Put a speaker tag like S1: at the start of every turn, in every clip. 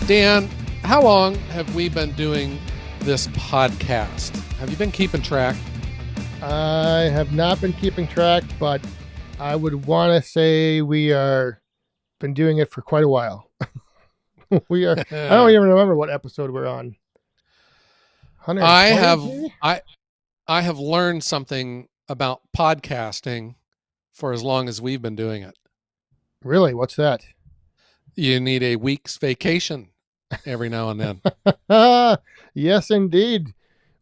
S1: Dan, how long have we been doing this podcast? Have you been keeping track?
S2: I have not been keeping track, but I would want to say we are been doing it for quite a while. we are. I don't even remember what episode we're on.
S1: I
S2: 120,
S1: have
S2: maybe.
S1: I have learned something about podcasting for as long as we've been doing it.
S2: Really? What's that?
S1: You need a week's vacation every now and then.
S2: Yes, indeed.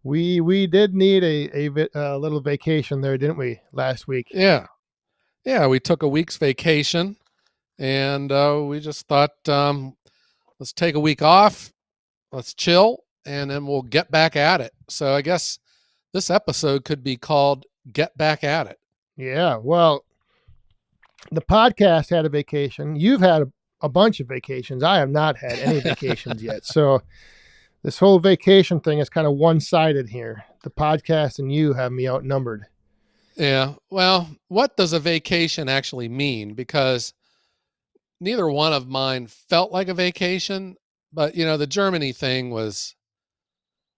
S2: We did need a little vacation there, didn't we, last week?
S1: Yeah. Yeah, we took a week's vacation and we just thought let's take a week off, let's chill, and then we'll get back at it. So I guess this episode could be called Get Back at It.
S2: Yeah. Well, the podcast had a vacation. You've had a bunch of vacations. I have not had any vacations yet. So this whole vacation thing is kind of one-sided here. The podcast and you have me outnumbered.
S1: Yeah. Well, what does a vacation actually mean? Because neither one of mine felt like a vacation, but the Germany thing was,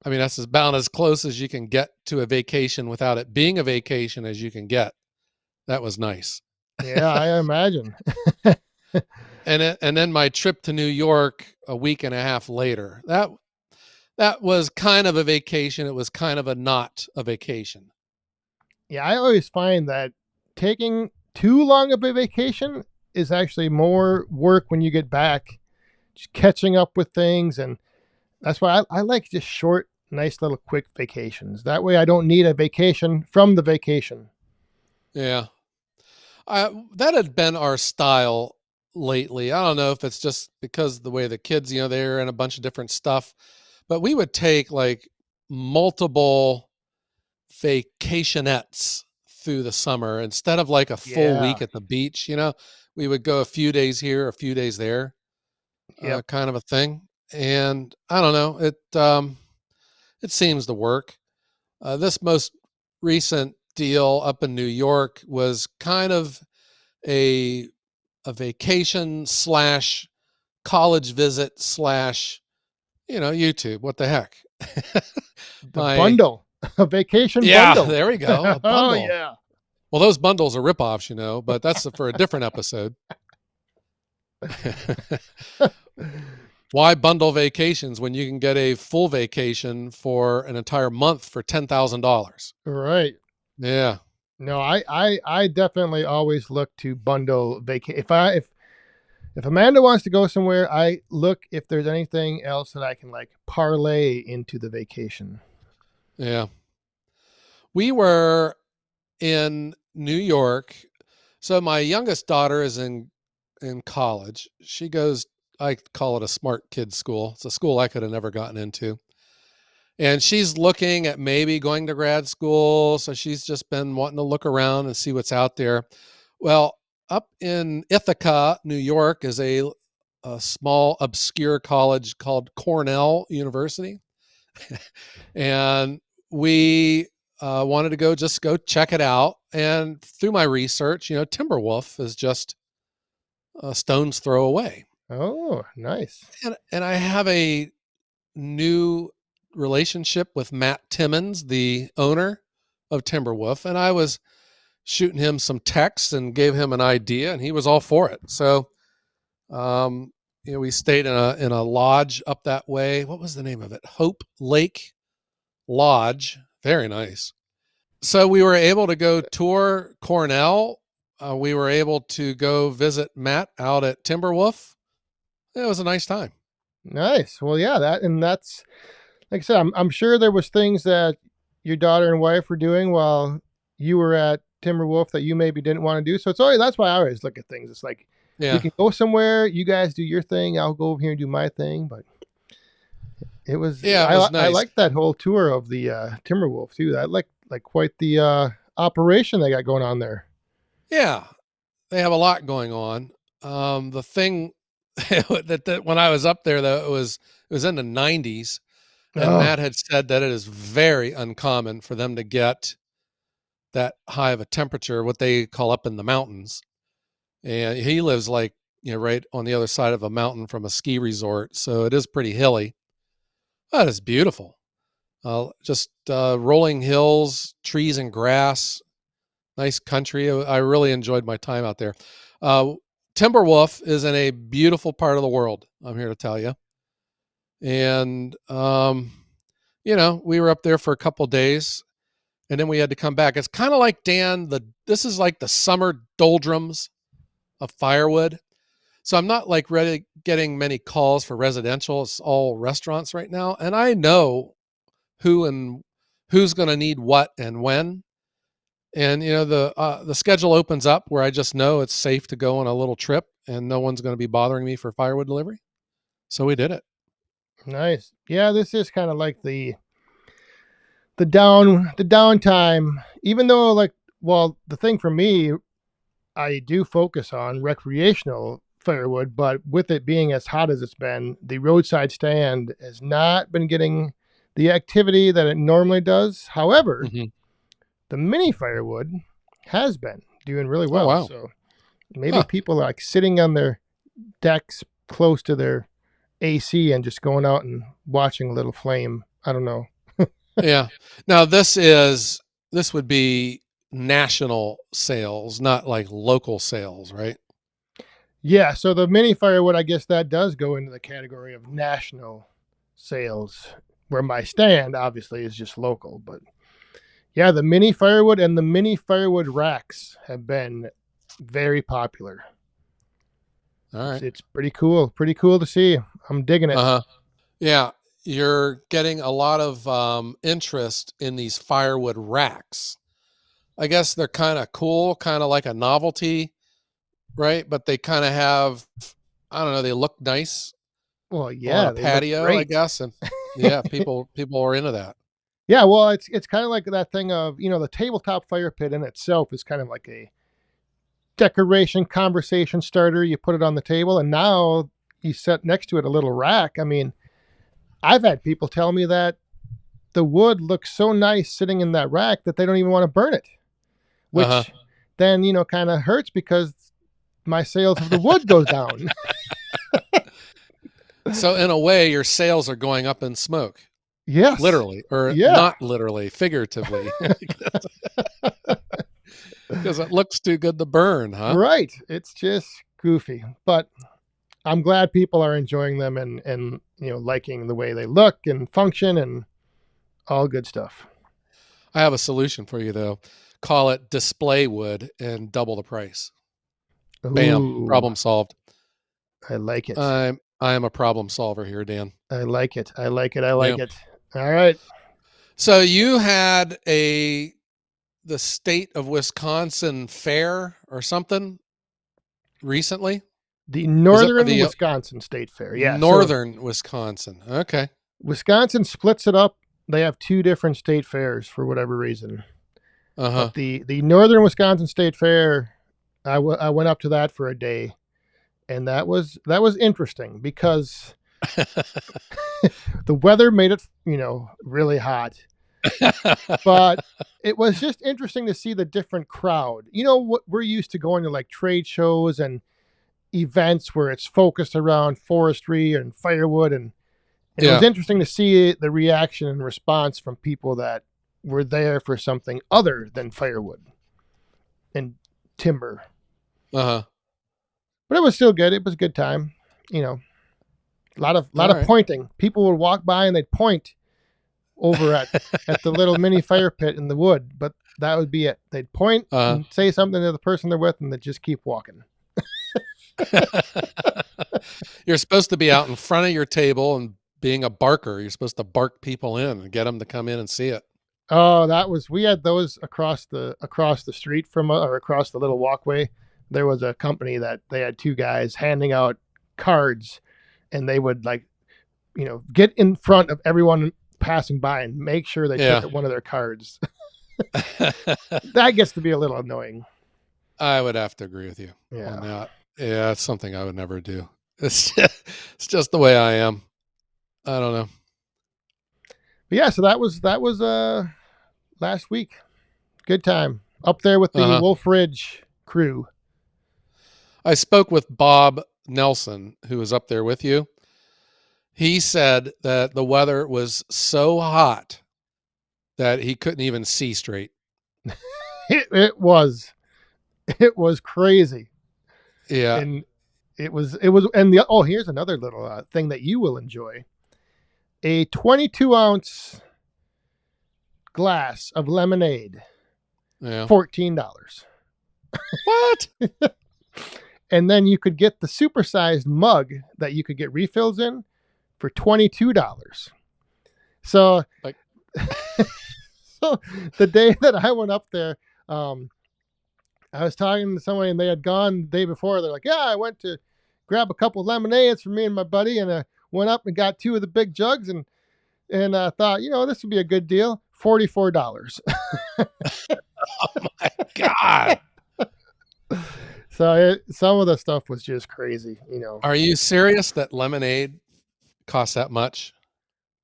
S1: I mean, that's about as close as you can get to a vacation without it being a vacation as you can get. That was nice.
S2: Yeah, I imagine.
S1: And then my trip to New York a week and a half later. That was kind of a vacation. It was kind of a not a vacation.
S2: Yeah, I always find that taking too long of a vacation is actually more work when you get back, just catching up with things. And that's why I like just short, nice little quick vacations. That way I don't need a vacation from the vacation.
S1: Yeah. That had been our style lately. I don't know if it's just because the way the kids, they're in a bunch of different stuff, but we would take like multiple vacationettes through the summer instead of like a full
S2: Yeah.
S1: week at the beach. We would go a few days here, a few days there,
S2: Yep.
S1: kind of a thing. And I don't know, it seems to work. This most recent deal up in New York was kind of a vacation slash college visit slash YouTube. What the heck?
S2: The
S1: My
S2: bundle, a vacation
S1: Yeah,
S2: bundle.
S1: there we go. A
S2: Oh,
S1: bundle.
S2: yeah.
S1: Well, those bundles are ripoffs, but that's for a different episode. Why bundle vacations when you can get a full vacation for an entire month for $10,000?
S2: Right.
S1: Yeah.
S2: No, I definitely always look to bundle vacation. If Amanda wants to go somewhere, I look if there's anything else that I can like parlay into the vacation.
S1: Yeah. We were in New York. So my youngest daughter is in college. She goes, I call it a smart kid school. It's a school I could have never gotten into. And she's looking at maybe going to grad school. So she's just been wanting to look around and see what's out there. Well, up in Ithaca, New York, is a small, obscure college called Cornell University. And we wanted to go check it out. And through my research, Timberwolf is just a stone's throw away.
S2: Oh, nice.
S1: And I have a new relationship with Matt Timmons, the owner of Timberwolf, and I was shooting him some texts and gave him an idea, and he was all for it. So, we stayed in a lodge up that way. What was the name of it? Hope Lake Lodge. Very nice. So we were able to go tour Cornell. We were able to go visit Matt out at Timberwolf. It was a nice time.
S2: Nice. Well, yeah, that's like I said, I'm sure there was things that your daughter and wife were doing while you were at Timberwolf that you maybe didn't want to do. So it's always that's why I always look at things. It's like we
S1: Yeah.
S2: can go somewhere, you guys do your thing, I'll go over here and do my thing. But it was
S1: Yeah, it was
S2: I
S1: nice.
S2: liked that whole tour of the Timberwolf too. That like quite the operation they got going on there.
S1: Yeah, they have a lot going on. The thing that when I was up there, though, it was in the 90s, and
S2: Oh,
S1: Matt had said that it is very uncommon for them to get that high of a temperature, what they call up in the mountains. And he lives like right on the other side of a mountain from a ski resort, so it is pretty hilly. But it's beautiful. Just rolling hills, trees and grass, nice country. I really enjoyed my time out there. Uh, Timberwolf is in a beautiful part of the world, I'm here to tell you. And, we were up there for a couple days and then we had to come back. It's kind of like this is like the summer doldrums of firewood. So I'm not like really getting many calls for residential. It's all restaurants right now. And I know who and who's going to need what and when. And the schedule opens up where I just know it's safe to go on a little trip and no one's going to be bothering me for firewood delivery. So we did it.
S2: Nice. Yeah, this is kind of like the downtime. Even though, like, well, the thing for me, I do focus on recreational firewood, but with it being as hot as it's been, the roadside stand has not been getting the activity that it normally does. However,
S1: Hmm.
S2: the mini firewood has been doing really
S1: Oh
S2: well.
S1: wow.
S2: So maybe
S1: Huh.
S2: people are like sitting on their decks close to their AC and just going out and watching a little flame. I don't know.
S1: Yeah. Now this would be national sales, not like local sales, right?
S2: Yeah, so the mini firewood, I guess that does go into the category of national sales, where my stand obviously is just local. But yeah, the mini firewood and the mini firewood racks have been very popular.
S1: All right.
S2: It's pretty cool to see. I'm digging it.
S1: Uh-huh. Yeah. You're getting a lot of interest in these firewood racks. I guess they're kind of cool, kind of like a novelty, right? But they kind of have, I don't know, they look nice
S2: Well,
S1: on a
S2: yeah, they look
S1: patio, I
S2: great.
S1: guess. And yeah, people are into that.
S2: Yeah, well, it's kind of like that thing of, the tabletop fire pit in itself is kind of like a decoration conversation starter. You put it on the table, and now you set next to it a little rack. I mean, I've had people tell me that the wood looks so nice sitting in that rack that they don't even want to burn it,
S1: Uh-huh.
S2: which then, kind of hurts because my sales of the wood goes down.
S1: So in a way, your sales are going up in smoke,
S2: Yes.
S1: literally, or
S2: Yeah.
S1: not literally, figuratively, because it looks too good to burn, huh?
S2: Right. It's just goofy, but I'm glad people are enjoying them and liking the way they look and function and all good stuff.
S1: I have a solution for you though. Call it display wood and double the price. Bam,
S2: Ooh,
S1: problem solved.
S2: I like it.
S1: I am a problem solver here, Dan.
S2: I like it. I like it. I
S1: Yeah.
S2: like it. All right.
S1: So you had the state of Wisconsin fair or something recently?
S2: The
S1: Was it
S2: Northern
S1: the
S2: Wisconsin State Fair. Yeah. So
S1: northern Wisconsin? Okay.
S2: Wisconsin splits it up. They have two different state fairs for whatever reason.
S1: Uh-huh.
S2: But the Northern Wisconsin State Fair, I went up to that for a day, and that was interesting because the weather made it, really hot. But it was just interesting to see the different crowd. You know what, we're used to going to like trade shows and events where it's focused around forestry and firewood, and it was
S1: Yeah.
S2: interesting to see the reaction and response from people that were there for something other than firewood and timber.
S1: Uh-huh.
S2: But it was still good. It was a good time. You know, lot
S1: All
S2: of
S1: right.
S2: pointing. People would walk by and they'd point over at the little mini fire pit in the wood, but that would be it. They'd point
S1: Uh-huh.
S2: and say something to the person they're with, and they'd just keep walking.
S1: You're supposed to be out in front of your table and being a barker. You're supposed to bark people in and get them to come in and see it.
S2: Oh, we had those across the street from or across the little walkway. There was a company that they had two guys handing out cards, and they would like, get in front of everyone passing by and make sure they took
S1: Yeah.
S2: one of their cards. That gets to be a little annoying.
S1: I would have to agree with you on
S2: Yeah.
S1: that. Yeah, it's something I would never do. It's just the way I am. I don't know.
S2: But yeah, so that was last week. Good time. Up there with the
S1: Uh-huh.
S2: Wolf Ridge crew.
S1: I spoke with Bob Nelson, who was up there with you, he said that the weather was so hot that he couldn't even see straight.
S2: It was it was crazy,
S1: Yeah.
S2: and it was. And the oh, here's another little thing that you will enjoy: a 22-ounce glass of lemonade,
S1: Yeah.
S2: $14.
S1: What?
S2: And then you could get the supersized mug that you could get refills in for $22. So,
S1: Like,
S2: so the day that I went up there, um, I was talking to somebody and they had gone the day before. They're like, "Yeah, I went to grab a couple of lemonades for me and my buddy, and I went up and got two of the big jugs, and I thought, this would be a good deal. $44."
S1: oh my God.
S2: So some of the stuff was just crazy.
S1: Are you serious that lemonade costs that much?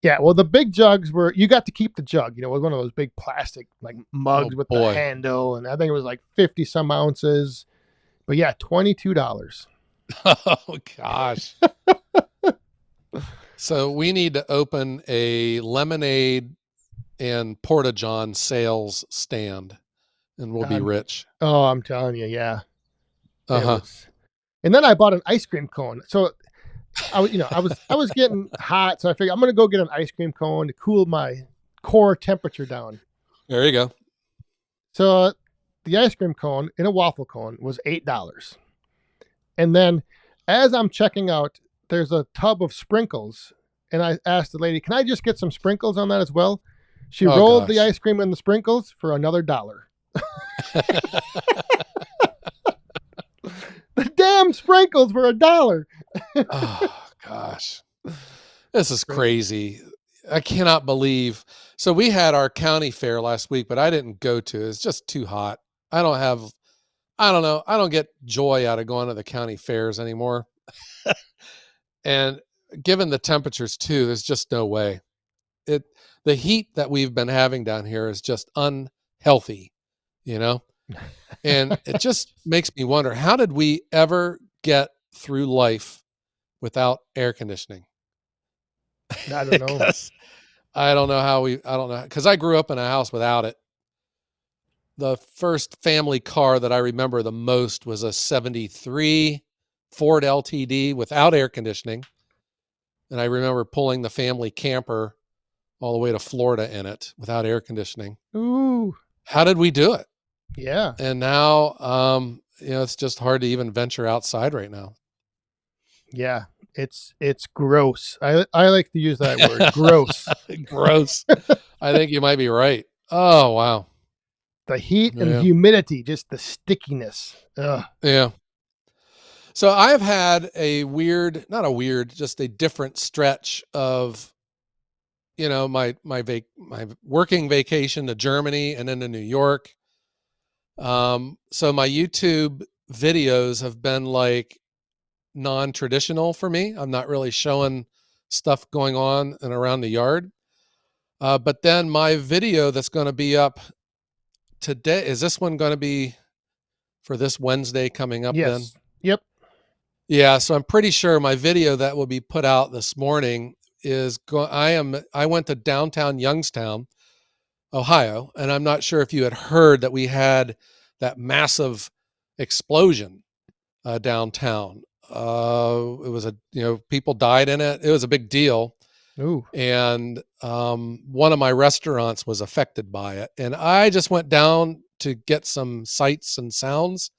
S2: Yeah, well, the big jugs were you got to keep the jug. It was one of those big plastic like
S1: Oh
S2: mugs with the
S1: boy.
S2: handle, and I think it was like 50 some ounces. But yeah, $22.
S1: Oh gosh. So we need to open a lemonade and Porta John sales stand and we'll be
S2: Um,
S1: rich.
S2: oh, I'm telling you, yeah, it
S1: Uh-huh.
S2: was. And then I bought an ice cream cone. So I was getting hot, so I figured I'm gonna go get an ice cream cone to cool my core temperature down.
S1: There you go.
S2: So the ice cream cone in a waffle cone was $8. And then as I'm checking out, there's a tub of sprinkles. And I asked the lady, "Can I just get some sprinkles on that as well?" She
S1: Oh
S2: rolled the
S1: gosh.
S2: ice cream in the sprinkles for another dollar. The damn sprinkles were a dollar.
S1: Oh gosh. This is
S2: Crazy.
S1: crazy. I cannot believe. So we had our county fair last week, but I didn't go to it. It's just too hot. I don't have I don't know. I don't get joy out of going to the county fairs anymore. And given the temperatures too, there's just no way. It the heat that we've been having down here is just unhealthy, you know? And it just makes me wonder, how did we ever get through life without air conditioning?
S2: I don't know.
S1: Because I don't know, because I grew up in a house without it. The first family car that I remember the most was a 73 Ford LTD without air conditioning. And I remember pulling the family camper all the way to Florida in it without air conditioning.
S2: Ooh,
S1: How did we do it?
S2: yeah,
S1: And now, it's just hard to even venture outside right now.
S2: yeah. It's gross. I like to use that word, gross.
S1: Gross. I think you might be right. Oh, wow.
S2: The heat and
S1: Yeah.
S2: humidity, just the stickiness. Ugh.
S1: Yeah. So I've had a weird, not a weird, just a different stretch of, my working vacation to Germany and then to New York. So my YouTube videos have been like non-traditional for me. I'm not really showing stuff going on and around the yard. But then my video that's going to be up today, is this one going to be for this Wednesday coming up then?
S2: Yes. Yep.
S1: Yeah, so I'm pretty sure my video that will be put out this morning I went to downtown Youngstown, Ohio, and I'm not sure if you had heard that we had that massive explosion downtown. It was people died in it. It was a big deal.
S2: Ooh.
S1: And one of my restaurants was affected by it. And I just went down to get some sights and sounds,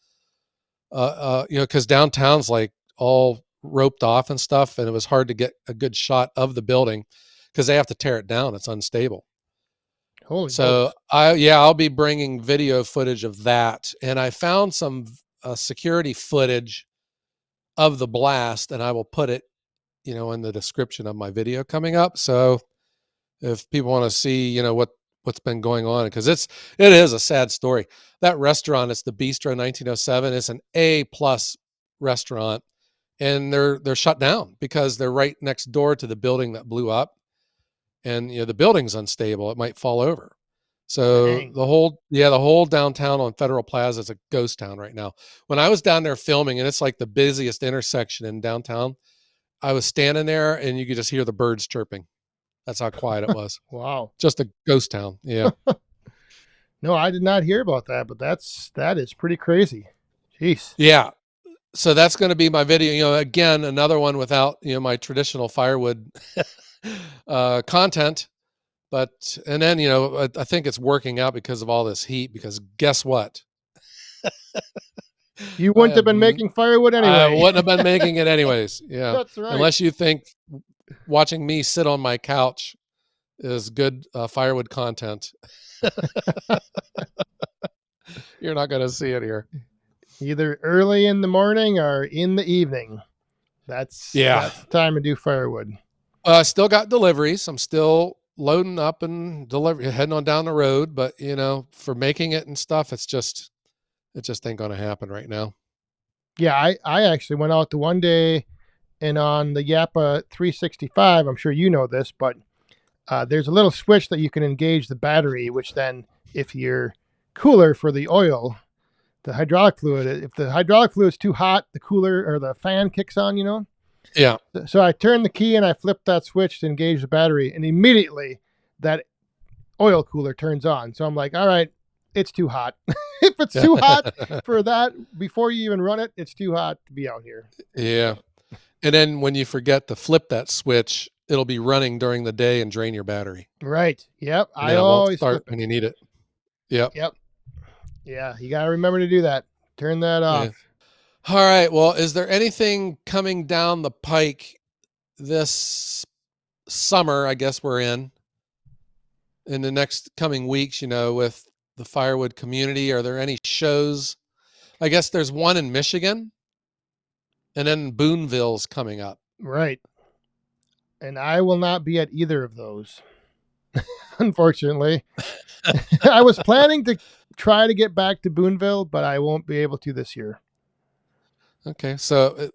S1: because downtown's like all roped off and stuff. And it was hard to get a good shot of the building because they have to tear it down. It's unstable.
S2: Holy
S1: So
S2: smokes.
S1: I'll be bringing video footage of that. And I found some security footage of the blast, and I will put it, in the description of my video coming up. So if people want to see, what's been going on, because it is a sad story. That restaurant, it's the Bistro 1907. It's an A+ restaurant, and they're shut down because they're right next door to the building that blew up, and the building's unstable. It might fall over. So
S2: Dang.
S1: the whole downtown on Federal Plaza is a ghost town right now. When I was down there filming, and it's like the busiest intersection in downtown, I was standing there and you could just hear the birds chirping. That's how quiet it was.
S2: Wow.
S1: Just a ghost town. Yeah.
S2: No, I did not hear about that, but that is pretty crazy. Jeez.
S1: Yeah. So that's going to be my video. Again, another one without, my traditional firewood content. But, and then, I think it's working out because of all this heat, because guess what?
S2: You
S1: I
S2: wouldn't have
S1: have
S2: been making firewood
S1: I
S2: anyway.
S1: wouldn't have been making it anyways. Yeah.
S2: That's right.
S1: Unless you think watching me sit on my couch is good firewood content. You're not going to see it here.
S2: Either early in the morning or in the evening. That's
S1: Yeah.
S2: the time to do firewood.
S1: Still got deliveries. I'm still loading up and heading on down the road. But, for making it and stuff, it just ain't going to happen right now.
S2: Yeah, I actually went out the one day and on the Yappa 365, I'm sure you know this, but there's a little switch that you can engage the battery, which then, if your cooler for the oil, the hydraulic fluid, if the hydraulic fluid is too hot, the cooler or the fan kicks on,
S1: Yeah.
S2: So I turned the key and I flipped that switch to engage the battery, and immediately that oil cooler turns on. So I'm like, all right, it's too hot. If it's too hot for that, before you even run it, it's too hot to be out here.
S1: Yeah. And then when you forget to flip that switch, it'll be running during the day and drain your battery.
S2: Right. Yep.
S1: And
S2: I
S1: then it won't
S2: always
S1: start
S2: flip it.
S1: when you need it. Yep.
S2: Yep. Yeah. You got to remember to do that. Turn that off.
S1: Yeah. All right. Well, is there anything coming down the pike this summer? I guess we're in the next coming weeks, with the firewood community. Are there any shows? I guess there's one in Michigan, and then Boonville's coming up.
S2: Right. And I will not be at either of those, unfortunately. I was planning to try to get back to Boonville, but I won't be able to this year.
S1: Okay. So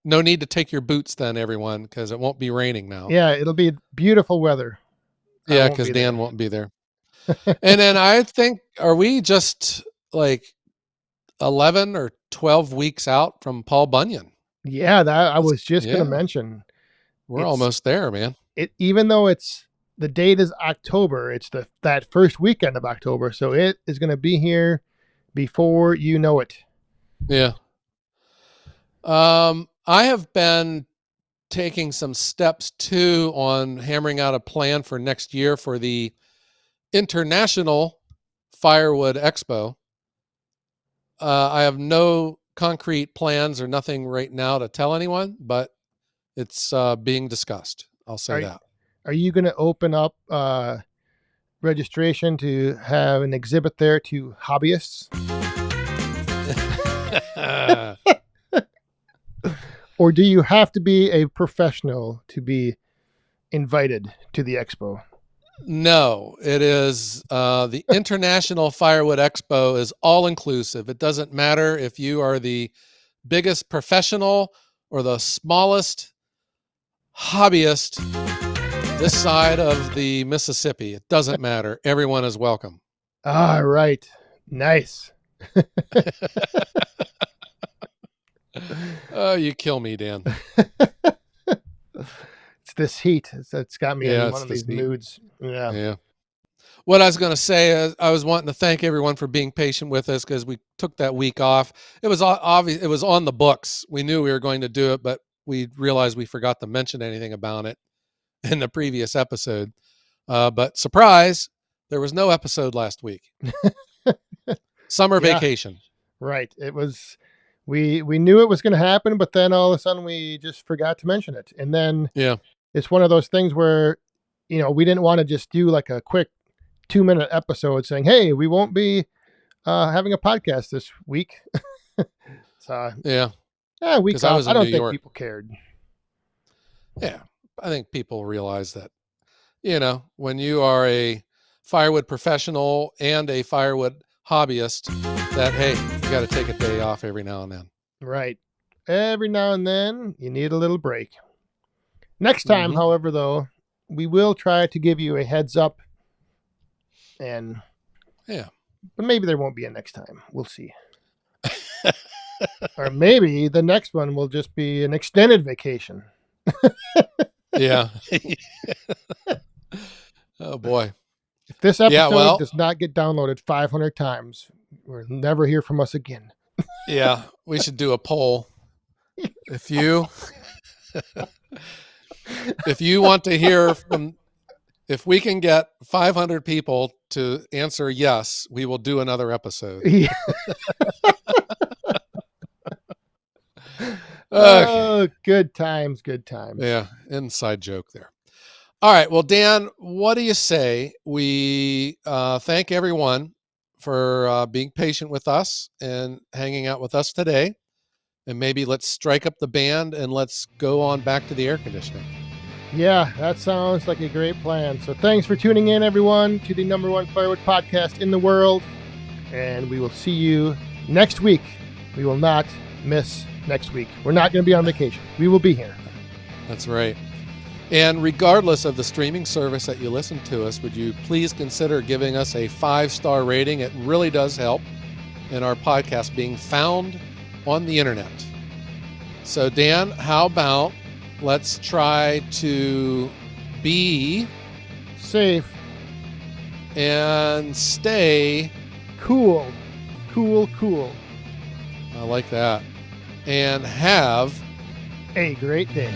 S1: no need to take your boots then, everyone, because it won't be raining now.
S2: Yeah, it'll be beautiful weather.
S1: Yeah, because Dan won't be there. And then I think, are we just like 11 or 12 weeks out from Paul Bunyan?
S2: Yeah, that I was just going to mention.
S1: We're almost there, man.
S2: Even though the date is October, it's that first weekend of October, so it is going to be here before you know it.
S1: Yeah. I have been taking some steps too on hammering out a plan for next year for the International Firewood Expo. I have no concrete plans or nothing right now to tell anyone, but it's being discussed. I'll say that.
S2: Are you going to open up registration to have an exhibit there to hobbyists? Or do you have to be a professional to be invited to the expo?
S1: No, it is the International Firewood Expo is all inclusive. It doesn't matter if you are the biggest professional or the smallest hobbyist this side of the Mississippi. It doesn't matter. Everyone is welcome.
S2: All right. Nice.
S1: Oh, you kill me, Dan.
S2: It's this heat. It's got me in one of these moods. Yeah.
S1: Yeah. What I was going to say is I was wanting to thank everyone for being patient with us because we took that week off. It was obvious. It was on the books. We knew we were going to do it, but we realized we forgot to mention anything about it in the previous episode. But surprise, there was no episode last week. Summer vacation.
S2: Right. It was, we knew it was going to happen, but then all of a sudden we just forgot to mention it. And then it's one of those things where, we didn't want to just do like a quick 2-minute episode saying, hey, we won't be having a podcast this week. So week off. I don't think people cared.
S1: Yeah. I think people realize that, when you are a firewood professional and a firewood hobbyist, that, hey, you got to take a day off every now and then.
S2: Right. Every now and then you need a little break. Next time, however, though, we will try to give you a heads up and
S1: Yeah.
S2: But maybe there won't be a next time. We'll see. Or maybe the next one will just be an extended vacation.
S1: Yeah. Oh boy.
S2: If this
S1: Yeah.
S2: episode
S1: Well.
S2: does not get downloaded 500 times, we'll never hear from us again.
S1: Yeah. We should do a poll. If you want to hear from, if we can get 500 people to answer yes, we will do another episode.
S2: Yeah.
S1: Okay.
S2: Oh, good times, good times.
S1: Yeah. Inside joke there. All right. Well, Dan, what do you say we thank everyone for being patient with us and hanging out with us today? And maybe let's strike up the band and let's go on back to the air conditioning.
S2: Yeah, that sounds like a great plan. So thanks for tuning in, everyone, to the #1 firewood podcast in the world. And we will see you next week. We will not miss next week. We're not going to be on vacation. We will be here.
S1: That's right. And regardless of the streaming service that you listen to us, would you please consider giving us a 5-star rating? It really does help in our podcast being found on the internet. So, Dan, how about let's try to be
S2: safe
S1: and stay
S2: cool. Cool.
S1: I like that. And have
S2: a great day.